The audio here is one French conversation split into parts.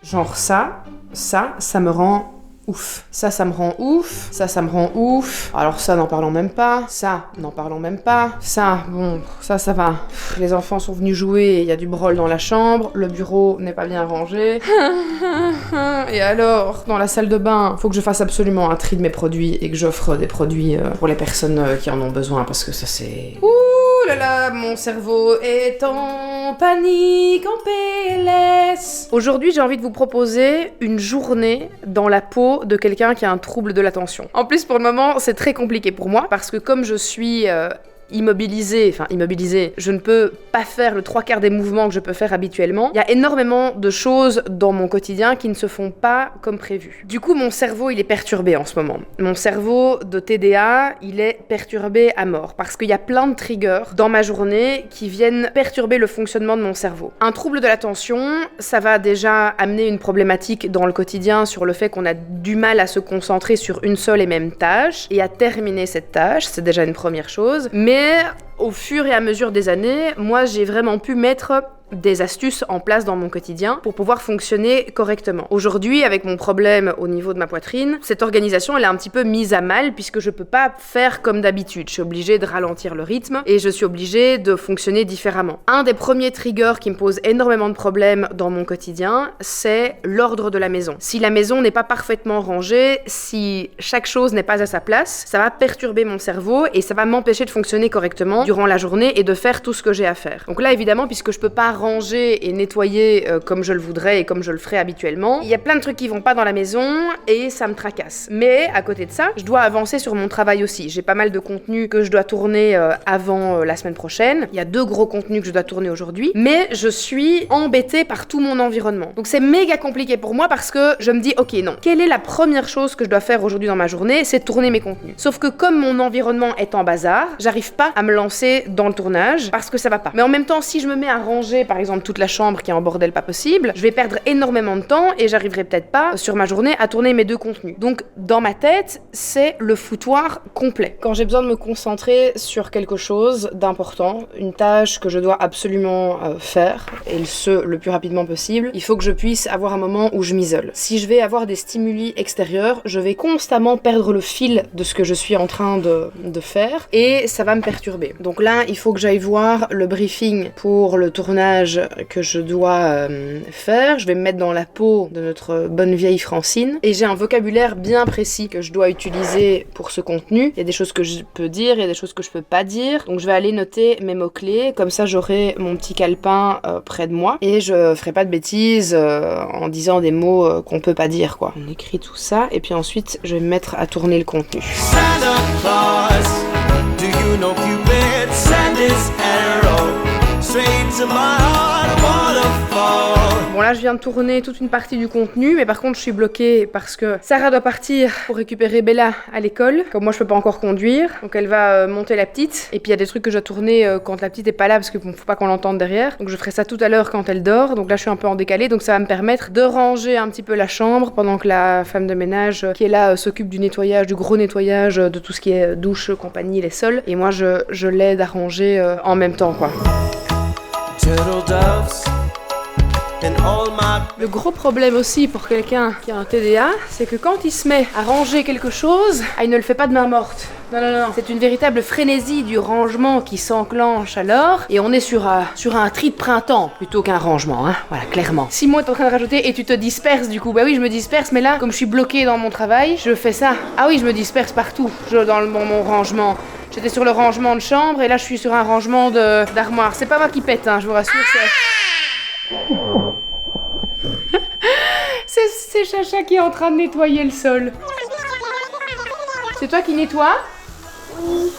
Genre ça me rend ouf. Ça me rend ouf. Ça me rend ouf. Alors ça, n'en parlons même pas. Ça, n'en parlons même pas. Ça, bon, ça va. Les enfants sont venus jouer, il y a du brol dans la chambre, le bureau n'est pas bien rangé. Et alors, dans la salle de bain, faut que je fasse absolument un tri de mes produits et que j'offre des produits pour les personnes qui en ont besoin, parce que ça c'est... Ouh là là, mon cerveau est en panique, en PLS. Aujourd'hui, j'ai envie de vous proposer une journée dans la peau de quelqu'un qui a un trouble de l'attention. En plus, pour le moment, c'est très compliqué pour moi, parce que comme je suis... immobilisée, je ne peux pas faire le 3/4 des mouvements que je peux faire habituellement. Il y a énormément de choses dans mon quotidien qui ne se font pas comme prévu. Du coup, mon cerveau, il est perturbé en ce moment. Mon cerveau de TDA, il est perturbé à mort parce qu'il y a plein de triggers dans ma journée qui viennent perturber le fonctionnement de mon cerveau. Un trouble de l'attention, ça va déjà amener une problématique dans le quotidien sur le fait qu'on a du mal à se concentrer sur une seule et même tâche et à terminer cette tâche, c'est déjà une première chose. Mais au fur et à mesure des années, moi j'ai vraiment pu mettre des astuces en place dans mon quotidien pour pouvoir fonctionner correctement. Aujourd'hui, avec mon problème au niveau de ma poitrine, cette organisation elle est un petit peu mise à mal puisque je peux pas faire comme d'habitude. Je suis obligée de ralentir le rythme et je suis obligée de fonctionner différemment. Un des premiers triggers qui me pose énormément de problèmes dans mon quotidien, c'est l'ordre de la maison. Si la maison n'est pas parfaitement rangée, si chaque chose n'est pas à sa place, ça va perturber mon cerveau et ça va m'empêcher de fonctionner correctement durant la journée et de faire tout ce que j'ai à faire. Donc là, évidemment, puisque je peux pas ranger et nettoyer comme je le voudrais et comme je le ferais habituellement, il y a plein de trucs qui vont pas dans la maison et ça me tracasse. Mais à côté de ça, je dois avancer sur mon travail aussi. J'ai pas mal de contenu que je dois tourner avant la semaine prochaine. Il y a 2 gros contenus que je dois tourner aujourd'hui, mais je suis embêtée par tout mon environnement. Donc c'est méga compliqué pour moi parce que je me dis ok non, quelle est la première chose que je dois faire aujourd'hui dans ma journée? C'est tourner mes contenus. Sauf que comme mon environnement est en bazar, j'arrive pas à me lancer dans le tournage parce que ça va pas. Mais en même temps, si je me mets à ranger par exemple toute la chambre qui est en bordel pas possible, je vais perdre énormément de temps et j'arriverai peut-être pas sur ma journée à tourner mes 2 contenus. Donc dans ma tête, c'est le foutoir complet. Quand j'ai besoin de me concentrer sur quelque chose d'important, une tâche que je dois absolument faire, et ce le plus rapidement possible, il faut que je puisse avoir un moment où je m'isole. Si je vais avoir des stimuli extérieurs, je vais constamment perdre le fil de ce que je suis en train de faire et ça va me perturber. Donc là, il faut que j'aille voir le briefing pour le tournage que je dois faire. Je vais me mettre dans la peau de notre bonne vieille Francine et j'ai un vocabulaire bien précis que je dois utiliser pour ce contenu. Il y a des choses que je peux dire, il y a des choses que je peux pas dire. Donc je vais aller noter mes mots-clés, comme ça j'aurai mon petit calepin près de moi et je ferai pas de bêtises en disant des mots qu'on peut pas dire quoi. On écrit tout ça et puis ensuite je vais me mettre à tourner le contenu. Santa Claus, do you know Cupid sent his arrow straight to my heart, waterfall. Bon là je viens de tourner toute une partie du contenu, mais par contre je suis bloquée parce que Sarah doit partir pour récupérer Bella à l'école. Comme moi je peux pas encore conduire, donc elle va monter la petite. Et puis il y a des trucs que je dois tourner quand la petite est pas là parce que bon, faut pas qu'on l'entende derrière. Donc je ferai ça tout à l'heure quand elle dort. Donc là je suis un peu en décalé, donc ça va me permettre de ranger un petit peu la chambre pendant que la femme de ménage qui est là s'occupe du nettoyage, du gros nettoyage de tout ce qui est douche, compagnie, les sols. Et moi je l'aide à ranger en même temps quoi. Le gros problème aussi pour quelqu'un qui a un TDA, c'est que quand il se met à ranger quelque chose, il ne le fait pas de main morte. Non. C'est une véritable frénésie du rangement qui s'enclenche alors, et on est sur un tri de printemps plutôt qu'un rangement, hein. Voilà, clairement. Simon est en train de rajouter, et tu te disperses du coup. Bah oui, je me disperse, mais là, comme je suis bloquée dans mon travail, je fais ça. Ah oui, je me disperse partout, dans mon rangement. J'étais sur le rangement de chambre, et là je suis sur un rangement d'armoire. C'est pas moi qui pète, hein, je vous rassure, c'est Chacha qui est en train de nettoyer le sol. C'est toi qui nettoies? Oui,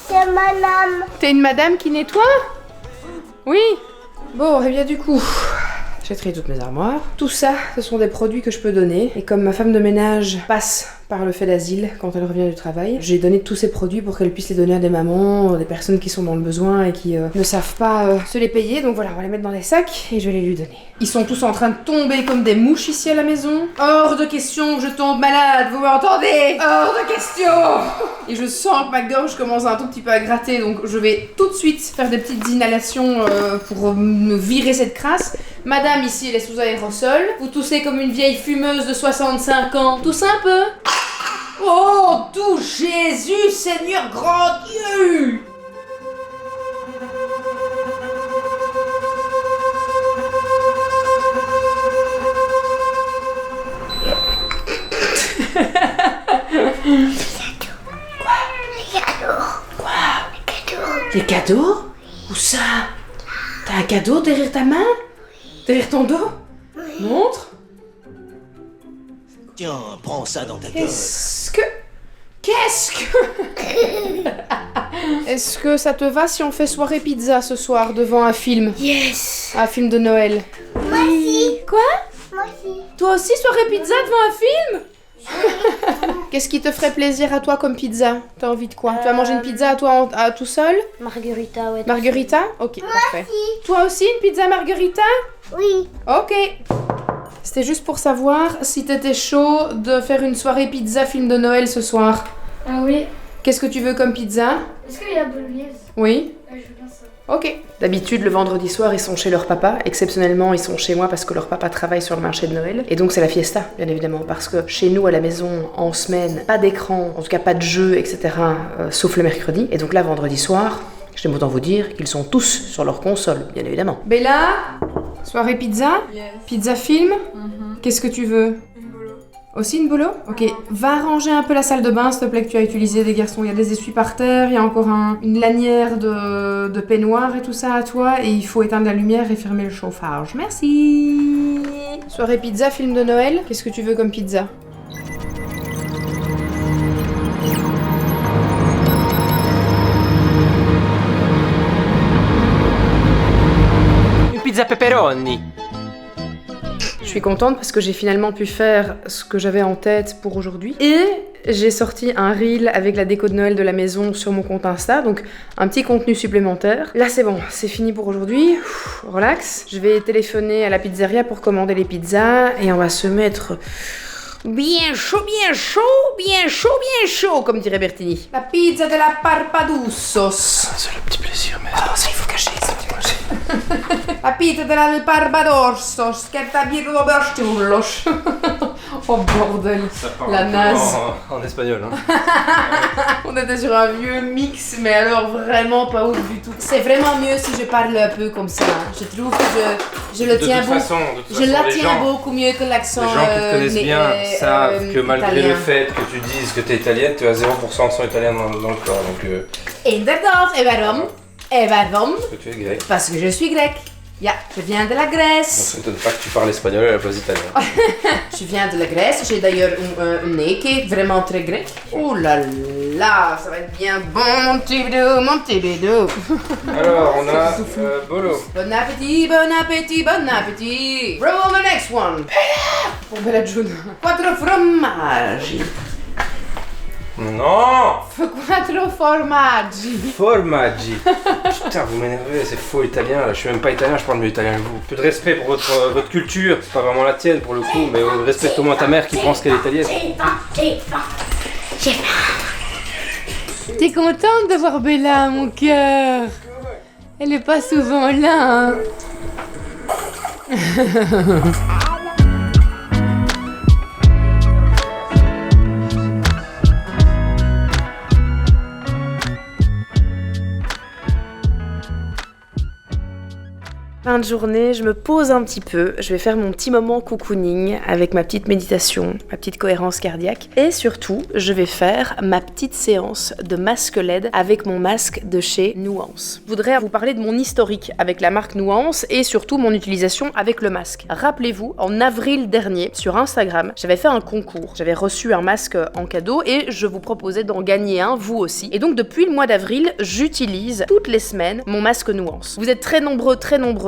c'est madame. T'es une madame qui nettoie? Oui. Bon, et bien du coup, j'ai trié toutes mes armoires. Tout ça, ce sont des produits que je peux donner. Et comme ma femme de ménage passe par le fait d'asile quand elle revient du travail. J'ai donné tous ces produits pour qu'elle puisse les donner à des mamans, des personnes qui sont dans le besoin et qui ne savent pas se les payer. Donc voilà, on va les mettre dans des sacs et je vais les lui donner. Ils sont tous en train de tomber comme des mouches ici à la maison. Hors de question que je tombe malade, vous m'entendez? Hors de question! Et je sens que ma gorge commence un tout petit peu à gratter, donc je vais tout de suite faire des petites inhalations pour me virer cette crasse. Madame ici, elle est sous aérosol. Vous toussez comme une vieille fumeuse de 65 ans. Toussez un peu. Oh, tout Jésus, Seigneur grand Dieu! Des cadeaux? Où ça? T'as un cadeau derrière ta main? Derrière ton dos? Montre. Tiens, prends ça dans ta gueule. Qu'est-ce que... Est-ce que ça te va si on fait soirée pizza ce soir devant un film? Yes. Un film de Noël. Moi aussi. Quoi? Moi aussi. Toi aussi soirée pizza devant un film? Qu'est-ce qui te ferait plaisir à toi comme pizza? T'as envie de quoi? Tu vas manger une pizza à toi tout seul? Margarita, ouais. Margarita? Ok, parfait. Toi aussi une pizza margarita? Oui. Ok. C'était juste pour savoir si t'étais chaud de faire une soirée pizza film de Noël ce soir. Ah oui. Qu'est-ce que tu veux comme pizza? Est-ce qu'il y a bolognaise? Oui. Ouais, je veux bien ça. Ok. D'habitude, le vendredi soir, ils sont chez leur papa. Exceptionnellement, ils sont chez moi parce que leur papa travaille sur le marché de Noël. Et donc, c'est la fiesta, bien évidemment. Parce que chez nous, à la maison, en semaine, pas d'écran, en tout cas pas de jeu, etc. Sauf le mercredi. Et donc là, vendredi soir, j'aime autant vous dire qu'ils sont tous sur leur console, bien évidemment. Bella, soirée pizza? Yes. Pizza film? Qu'est-ce que tu veux? Une bolo. Aussi une bolo? Ok. Va ranger un peu la salle de bain, s'il te plaît, que tu as utilisé des garçons. Il y a des essuies par terre, il y a encore une lanière de peignoir et tout ça à toi. Et il faut éteindre la lumière et fermer le chauffage. Merci. Soirée pizza, film de Noël. Qu'est-ce que tu veux comme pizza? Une pizza pepperoni. Je suis contente parce que j'ai finalement pu faire ce que j'avais en tête pour aujourd'hui. Et j'ai sorti un reel avec la déco de Noël de la maison sur mon compte Insta, donc un petit contenu supplémentaire. Là c'est bon, c'est fini pour aujourd'hui. Relax. Je vais téléphoner à la pizzeria pour commander les pizzas et on va se mettre bien chaud, bien chaud, bien chaud, bien chaud, comme dirait Bertini. La pizza de la Barbadoussos. C'est le petit plaisir, mais Ça, il faut cacher ça. La pizza della Barbadosos, che t'ha birro d'Oberstullos. Oh bordel, la naze. En espagnol, hein. On était sur un vieux mix, mais alors vraiment pas ouf du tout. C'est vraiment mieux si je parle un peu comme ça. Je trouve que je le tiens beaucoup. Je la tiens beaucoup mieux que l'accent. Les gens qui te connaissent bien savent que malgré italien. le fait que tu dises que tu es italienne, tu as 0% de sang italien dans le corps. Donc, D'accord, et varom. parce que tu es grec. Parce que je suis grec. Je viens de la Donc, Grèce. ça ne m'étonne pas que tu parles espagnol à la place d'italien. Je viens de la Grèce, j'ai d'ailleurs un nez qui est vraiment très grec. Oh là là, ça va être bien bon mon petit bidou, mon petit bidou. Alors, on a Bolo. Bon appétit, bon appétit, bon appétit. Roll the next one. Pour Bella June. Quattro formaggi. Non! Quattro formaggi. Formaggi. Putain, vous m'énervez, c'est faux italien là. Je suis même pas italien, je parle mieux italien que vous. Peu de respect pour votre culture, c'est pas vraiment la tienne pour le coup, mais respecte au moins ta mère qui pense qu'elle est italienne. T'es contente de voir Bella, mon cœur? Elle est pas souvent là, hein. Fin de journée, je me pose un petit peu, je vais faire mon petit moment cocooning avec ma petite méditation, ma petite cohérence cardiaque et surtout, je vais faire ma petite séance de masque LED avec mon masque de chez Nuance. Je voudrais vous parler de mon historique avec la marque Nuance et surtout mon utilisation avec le masque. Rappelez-vous, en avril dernier, sur Instagram, j'avais fait un concours. J'avais reçu un masque en cadeau et je vous proposais d'en gagner un, vous aussi. Et donc depuis le mois d'avril, j'utilise toutes les semaines mon masque Nuance. Vous êtes très nombreux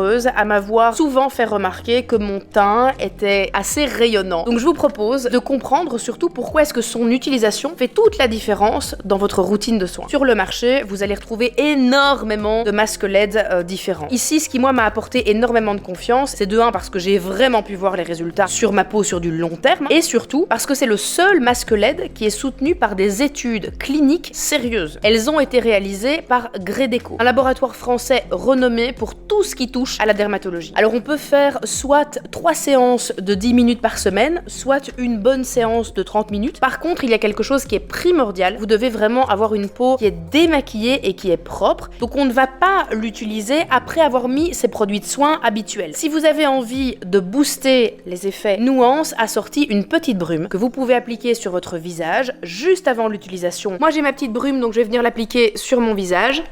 nombreuses à m'avoir souvent fait remarquer que mon teint était assez rayonnant. Donc je vous propose de comprendre surtout pourquoi est-ce que son utilisation fait toute la différence dans votre routine de soins. Sur le marché, vous allez retrouver énormément de masques LED différents. Ici, ce qui moi m'a apporté énormément de confiance, c'est de 1 parce que j'ai vraiment pu voir les résultats sur ma peau sur du long terme, et surtout parce que c'est le seul masque LED qui est soutenu par des études cliniques sérieuses. Elles ont été réalisées par Gredeco, un laboratoire français renommé pour tout ce qui touche à la dermatologie. Alors on peut faire soit 3 séances de 10 minutes par semaine, soit une bonne séance de 30 minutes. Par contre, il y a quelque chose qui est primordial, vous devez vraiment avoir une peau qui est démaquillée et qui est propre, donc on ne va pas l'utiliser après avoir mis ses produits de soins habituels. Si vous avez envie de booster les effets Nuance a sorti une petite brume que vous pouvez appliquer sur votre visage juste avant l'utilisation. Moi j'ai ma petite brume donc je vais venir l'appliquer sur mon visage.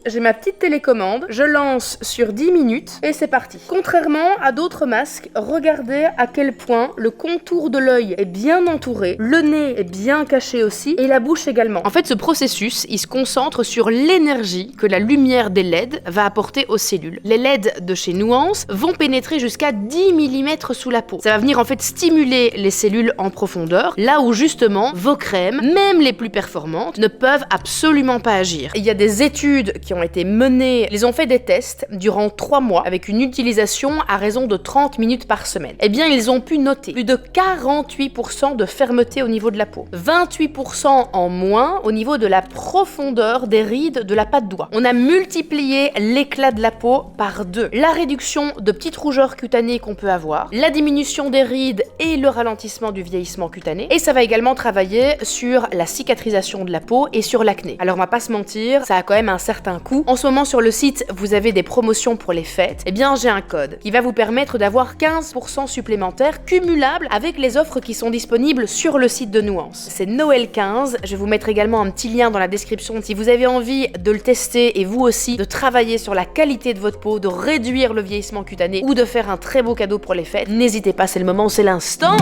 J'ai ma petite télécommande, je lance sur 10 minutes et c'est parti. Contrairement à d'autres masques, regardez à quel point le contour de l'œil est bien entouré, le nez est bien caché aussi et la bouche également. En fait, ce processus, il se concentre sur l'énergie que la lumière des LED va apporter aux cellules. Les LED de chez Nuance vont pénétrer jusqu'à 10 mm sous la peau. Ça va venir en fait stimuler les cellules en profondeur, là où justement vos crèmes, même les plus performantes, ne peuvent absolument pas agir. Il y a des études qui ont été menées, ils ont fait des tests durant 3 mois avec une utilisation à raison de 30 minutes par semaine. Eh bien, ils ont pu noter plus de 48% de fermeté au niveau de la peau, 28% en moins au niveau de la profondeur des rides de la patte doigt. On a multiplié l'éclat de la peau par 2. La réduction de petites rougeurs cutanées qu'on peut avoir, la diminution des rides et le ralentissement du vieillissement cutané. Et ça va également travailler sur la cicatrisation de la peau et sur l'acné. Alors on va pas se mentir, ça a quand même un certain coût. En ce moment sur le site, vous avez des promotions pour les fêtes. Eh bien, j'ai un code qui va vous permettre d'avoir 15% supplémentaires cumulables avec les offres qui sont disponibles sur le site de Nuance. C'est Noël 15. Je vais vous mettre également un petit lien dans la description si vous avez envie de le tester et vous aussi de travailler sur la qualité de votre peau, de réduire le vieillissement cutané ou de faire un très beau cadeau pour les fêtes. N'hésitez pas, c'est le moment, c'est l'instant.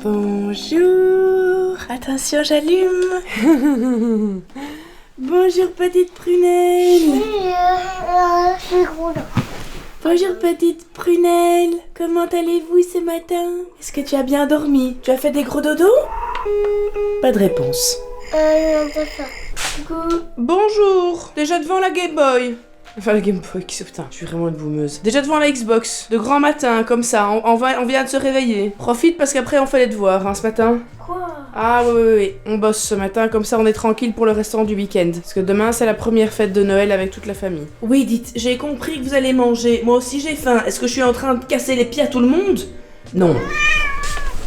Bonjour. Attention, j'allume. Bonjour, petite prunelle. Je suis gros là. Bonjour, petite prunelle. Comment allez-vous ce matin? Est-ce que tu as bien dormi? Tu as fait des gros dodos? Pas de réponse. Non, pas ça. Bonjour. Déjà devant la Game Boy? Enfin, la Game Boy, putain, je suis vraiment une boumeuse. Déjà devant la Xbox, de grand matin, comme ça, on vient de se réveiller. Profite parce qu'après on fait les devoirs, hein, ce matin. Quoi? Ah oui, on bosse ce matin, comme ça on est tranquille pour le restant du week-end. Parce que demain c'est la première fête de Noël avec toute la famille. Oui, dites, j'ai compris que vous allez manger. Moi aussi j'ai faim. Est-ce que je suis en train de casser les pieds à tout le monde? Non.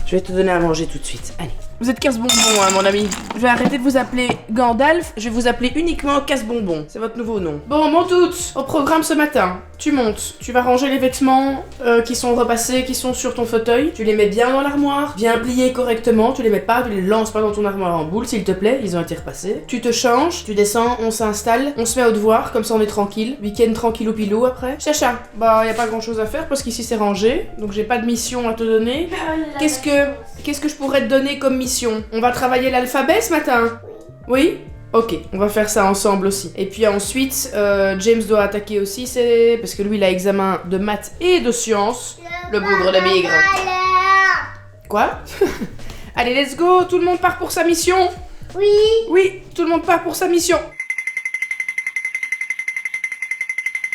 Je vais te donner à manger tout de suite. Allez. Vous êtes casse-bonbon, hein, mon ami. Je vais arrêter de vous appeler Gandalf, je vais vous appeler uniquement casse-bonbon. C'est votre nouveau nom. Bon, mon toutes, au programme ce matin. Tu montes, tu vas ranger les vêtements qui sont repassés, qui sont sur ton fauteuil. Tu les mets bien dans l'armoire, bien pliés correctement. Tu les mets pas, tu les lances pas dans ton armoire en boule, s'il te plaît. Ils ont été repassés. Tu te changes, tu descends, on s'installe, on se met au devoir, comme ça on est tranquille. Week-end tranquillou pilou après. Chacha, bah y a pas grand chose à faire parce qu'ici c'est rangé, donc j'ai pas de mission à te donner. Qu'est-ce que je pourrais te donner comme mission? On va travailler l'alphabet ce matin? Oui? Ok, on va faire ça ensemble aussi. Et puis ensuite, James doit attaquer aussi, c'est parce que lui il a examen de maths et de sciences. Le bougre de bigre. Quoi? Allez, let's go, tout le monde part pour sa mission? Oui. Oui, tout le monde part pour sa mission.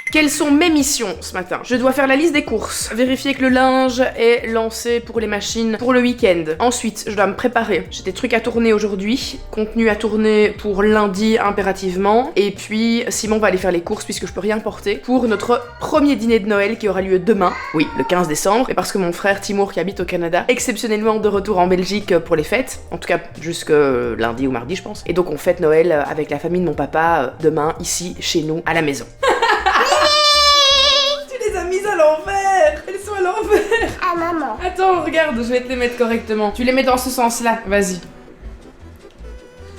Quelles sont mes missions ce matin? Je dois faire la liste des courses, vérifier que le linge est lancé pour les machines pour le week-end. Ensuite, je dois me préparer. J'ai des trucs à tourner aujourd'hui, contenu à tourner pour lundi impérativement. Et puis, Simon va aller faire les courses puisque je peux rien porter pour notre premier dîner de Noël qui aura lieu demain. Oui, le 15 décembre. Et parce que mon frère Timur qui habite au Canada, exceptionnellement de retour en Belgique pour les fêtes. En tout cas, jusque lundi ou mardi, je pense. Et donc, on fête Noël avec la famille de mon papa demain, ici, chez nous, à la maison. À l'envers! Elles sont à l'envers! Ah, maman. Attends, regarde, je vais te les mettre correctement. Tu les mets dans ce sens-là, vas-y.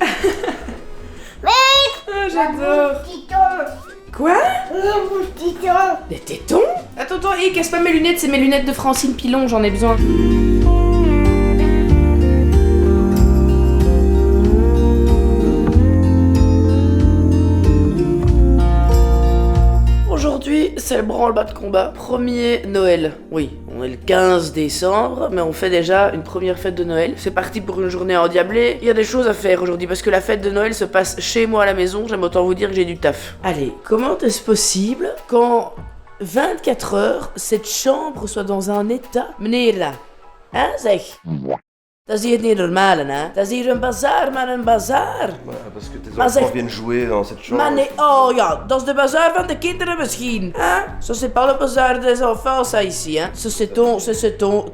Ah, j'adore! Quoi? Des tétons? Attends, casse pas mes lunettes, c'est mes lunettes de Francine Pilon, j'en ai besoin. c'est le branle-bas de combat. Premier Noël. Oui, on est le 15 décembre, mais on fait déjà une première fête de Noël. C'est parti pour une journée endiablée. Il y a des choses à faire aujourd'hui parce que la fête de Noël se passe chez moi à la maison. J'aime autant vous dire que j'ai du taf. Allez, comment est-ce possible qu'en 24 heures, cette chambre soit dans un état... Meneer là, hein, zeg? Dat is hier niet normaal, hè? Dat is hier een bazaar, maar een bazaar. Parce que tes Maar enfants zeg- viennent jouer dans cette chambre. Maar nee, oh ja, dat is de bazaar van de kinderen misschien. Hein? Ça c'est pas le bazar des enfants, ça ici, hein? Ça c'est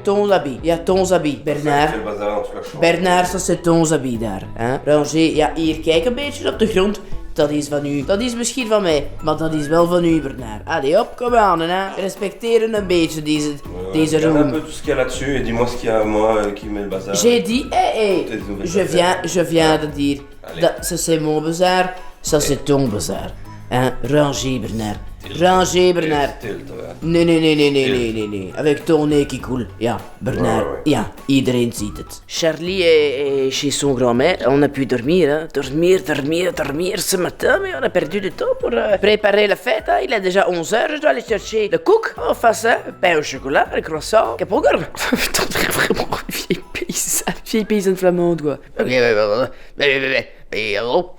ton habit. Ja, ton habit, Bernard. C'est le bazar dans toute la chambre. Bernard, ça c'est ton habit daar, hein? Ranger, ja, hier, kijk een beetje op de grond. Dat is van u. Dat is misschien van mij, maar dat is wel van u, Bernard. Allee, op, kom aan, hè? Respecteren een beetje deze Regarde un room. peu tout ce qu'il y a là-dessus et dis-moi ce qu'il y a moi qui met le bazar. J'ai dit, hé, Tes nouvelles je viens de dire. Allez. Ça c'est mon bazar, ça c'est ton bazar. Hein, ranger Bernard. Ranger Bernard. Stil, toi. Nee. Avec ton nez qui coule. Ja, Bernard. Ouais. Ja, iedereen ziet het. Charlie est chez son grand-mère. On a pu dormir, hein. Dormir ce matin, mais on a perdu du temps pour préparer la fête. Hein. Il est déjà 11h, je dois aller chercher le cook. En face, hein. Pain au chocolat, un croissant, capogar. Putain, on dirait vraiment vieille paysanne flamande, quoi. Ok, mais allô?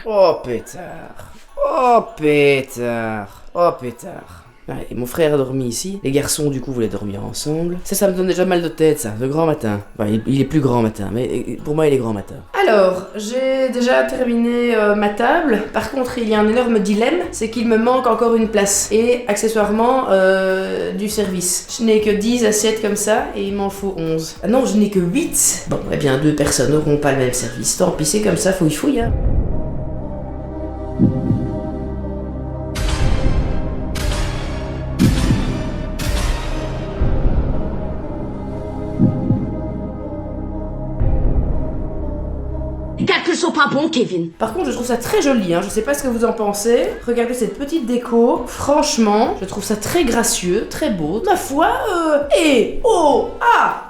Oh, pétard. Oh pétard. Ouais, et mon frère a dormi ici. Les garçons, du coup, voulaient dormir ensemble. Ça me donne déjà mal de tête, ça, le grand matin. Enfin, il est plus grand matin, mais pour moi, il est grand matin. Alors, j'ai déjà terminé ma table. Par contre, il y a un énorme dilemme, c'est qu'il me manque encore une place. Et, accessoirement, du service. Je n'ai que 10 assiettes comme ça, et il m'en faut 11. Ah non, je n'ai que 8. Bon, eh bien, 2 personnes n'auront pas le même service. Tant pis, c'est comme ça, fouille, hein. Les calculs sont pas bons, Kevin. Par contre, je trouve ça très joli, hein. Je sais pas ce que vous en pensez. Regardez cette petite déco. Franchement, je trouve ça très gracieux, très beau. Ma foi,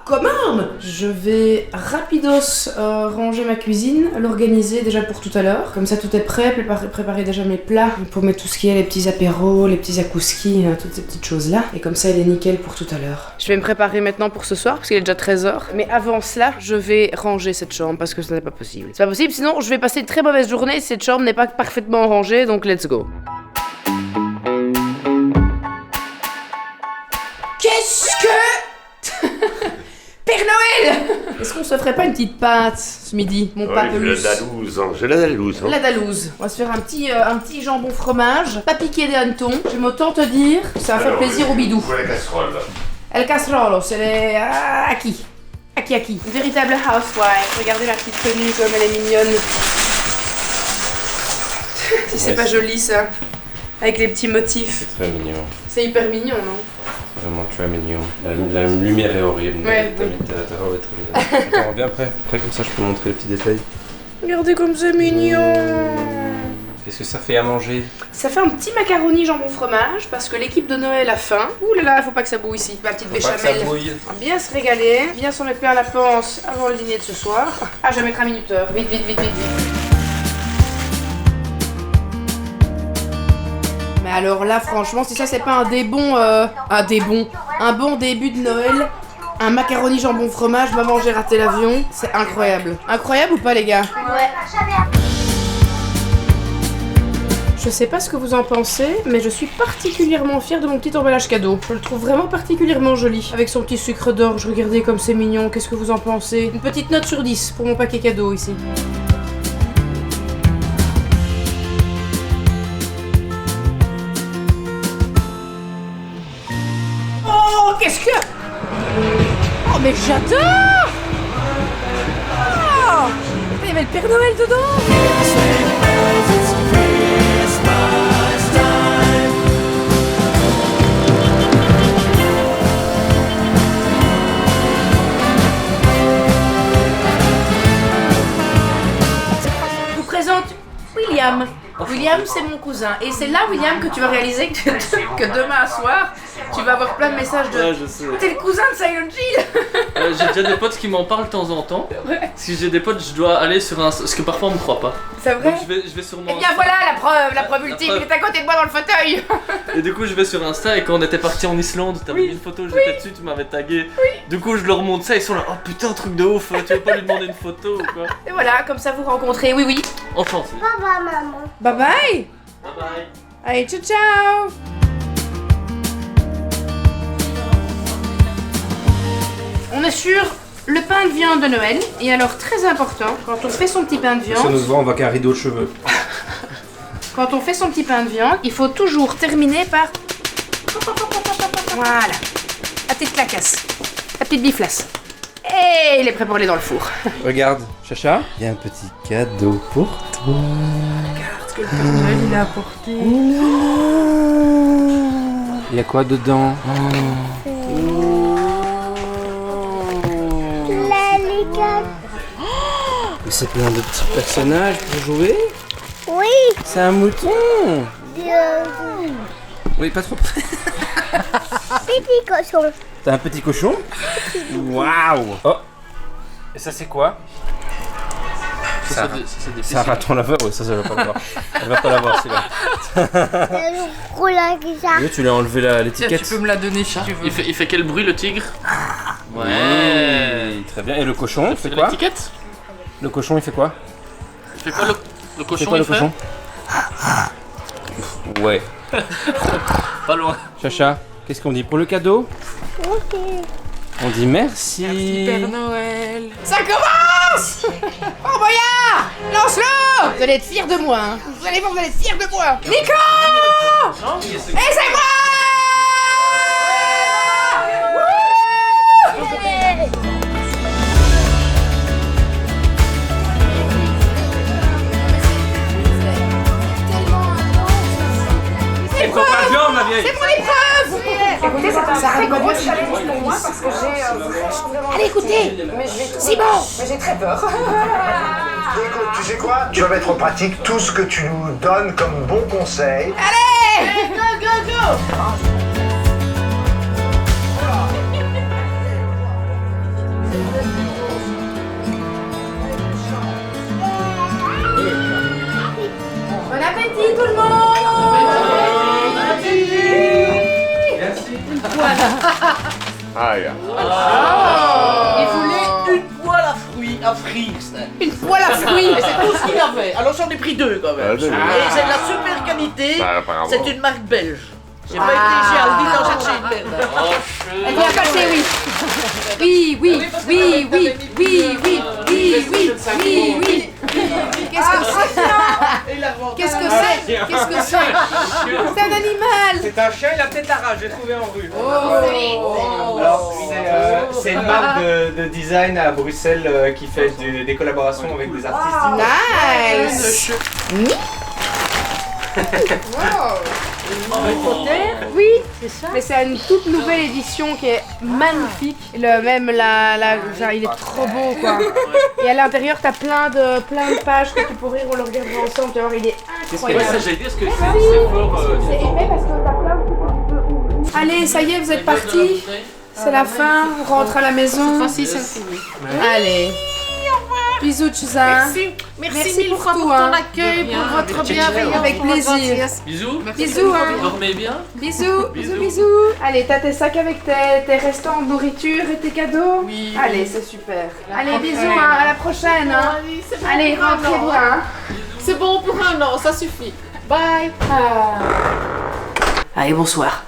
commande. Je vais rapidos ranger ma cuisine, l'organiser déjà pour tout à l'heure. Comme ça, tout est prêt, préparer déjà mes plats pour mettre tout ce qui est les petits apéros, les petits akouskis, toutes ces petites choses-là. Et comme ça, elle est nickel pour tout à l'heure. Je vais me préparer maintenant pour ce soir, parce qu'il est déjà 13h. Mais avant cela, je vais ranger cette chambre, parce que ce n'est pas possible. C'est pas possible, sinon je vais passer une très mauvaise journée si cette chambre n'est pas parfaitement rangée, donc let's go. Qu'est-ce que... Père Noël! Est-ce qu'on se ferait pas une petite pâte ce midi, mon papelusse? J'ai la dalouse. La dalouse. On va se faire un petit jambon fromage, pas piqué des hannetons. Je vais m'autant te dire que ça va faire plaisir au bidou. Où est la casserole là? El Castrolo, c'est les... Aki. Une véritable housewife. Regardez la petite tenue comme elle est mignonne. Si c'est pas joli ça. Avec les petits motifs. C'est très mignon. C'est hyper mignon, non? Vraiment très mignon. La lumière est horrible. Ouais, Ta robe est très mignonne. Attends, reviens après. Après, comme ça, je peux montrer les petits détails. Regardez comme c'est mignon. Qu'est-ce que ça fait à manger? Ça fait un petit macaroni jambon fromage parce que l'équipe de Noël a faim. Ouh là là, faut pas que ça bouille ici. Ma petite Faut pas que ça béchamel. bouille. On va bien se régaler, bien s'en mettre plein la panse avant le dîner de ce soir. Ah, je vais mettre un minuteur. Vite. Mais alors là, franchement, si ça c'est pas un bon début de Noël, un macaroni jambon fromage, maman j'ai raté l'avion, c'est incroyable. Incroyable ou pas les gars? Ouais. Je sais pas ce que vous en pensez, mais je suis particulièrement fière de mon petit emballage cadeau. Je le trouve vraiment particulièrement joli. Avec son petit sucre d'orge, regardez comme c'est mignon, qu'est-ce que vous en pensez? Une petite note sur 10 pour mon paquet cadeau ici. Oh, qu'est-ce que... Oh, mais j'adore! Oh, il y avait le Père Noël dedans! Je vous présente William. William, c'est mon cousin. Et c'est là, William, que tu vas réaliser que demain soir, tu vas avoir plein de messages de... Ouais, je sais. T'es le cousin de Silent Hill. J'ai déjà des potes qui m'en parlent de temps en temps. Si j'ai des potes, je dois aller sur un... Parce que parfois on me croit pas. C'est vrai? Donc je vais sur mon... Eh bien voilà la preuve ultime, il est à côté de moi dans le fauteuil. Et du coup je vais sur Insta et quand on était parti en Islande, t'avais mis une photo, j'étais dessus, tu m'avais tagué. Du coup je leur montre ça, ils sont là, oh putain truc de ouf, tu veux pas lui demander une photo ou quoi? Et voilà, comme ça vous rencontrez, oui. Enfin. Papa, maman. Bye bye. Bye bye. Allez, ciao ciao. On est sur le pain de viande de Noël. Et alors très important, quand on fait son petit pain de Ça viande, nous se voit, on voit qu'un rideau de cheveux. quand on fait son petit pain de viande, il faut toujours terminer par... Voilà. La petite clacasse. La petite biflasse. Et il est prêt pour aller dans le four. Regarde, Chacha, il y a un petit cadeau pour toi. Regarde ce que le Père Noël il a apporté. Il y a quoi dedans? Mais c'est plein de petits personnages pour jouer. Oui. C'est un mouton. Oui, pas trop près. Petit cochon. T'as un petit cochon? Waouh! Oh! Et ça, c'est quoi? C'est des C'est un raton laveur, ouais, ça va pas l'avoir. Elle va pas l'avoir, celui-là. Le gros là qui ça. Oui, tu lui as enlevé l'étiquette. me la donner si tu veux. Il fait quel bruit le tigre? Ouais. Oui, très bien. Et le cochon, il fait quoi? L'étiquette? Le cochon, il fait quoi? Il fait quoi le Il cochon? fait quoi, le cochon? Ouais. Pas loin. Chacha, qu'est-ce qu'on dit pour le cadeau? Ok. On dit merci. Père Noël. Ça commence. Oh Boyard, lance-le. Vous allez être fiers de moi. Hein. Vous allez voir, vous allez être fiers de moi. Nico. Et c'est moi. C'est pour pas de viande, la vieille. C'est pour l'épreuve. Écoutez, ça arrête pas de challenge pour moi parce que j'ai... Allez, écoutez. C'est bon. Mais j'ai très peur. Écoute, tu sais quoi? Tu vas mettre en pratique tout ce que tu nous donnes comme bon conseil. Allez. Go. Bon appétit tout le monde. Aïe. Il voulait une poêle à fruits, à frire. Une poêle à fruits. Et c'est tout ce qu'il avait. Alors j'en ai pris 2 quand même. Ah, deux. Et c'est de la super qualité. Bah, apparemment. C'est une marque belge. J'ai pas été chez Aldi d'en chercher une merde. Elle vient passer, oui. Oui. Qu'est-ce que c'est? C'est un animal. C'est un chien, il a peut-être la rage, j'ai trouvé en rue. Alors, c'est une marque de design à Bruxelles qui fait des collaborations avec des artistes. Nice. Oui, c'est ça. Mais c'est une toute nouvelle édition qui est magnifique. Il est trop beau quoi. Et à l'intérieur t'as plein de pages que tu pourrais le regarder ensemble. Tu vas voir, il est incroyable. Ouais, ça j'allais dire, parce que c'est fort... C'est épais parce que t'as plein de trucs que tu peux ouvrir. Allez, ça y est, vous êtes partis. C'est la fin, on rentre à la maison. Allez. Bisous, Tchouza. Merci mille pour fois tout, pour hein. ton accueil, pour votre bienveillance. Avec plaisir. Bisous. Bisous, hein. Dormez bien. Bisous. Allez, t'as tes sacs avec tes restants de nourriture et tes cadeaux? Oui. Allez, c'est super. Allez, bisous, hein. À la prochaine. Hein. Allez, rentrez bien. Hein. C'est bon pour un an, ça suffit. Bye. Allez, bonsoir.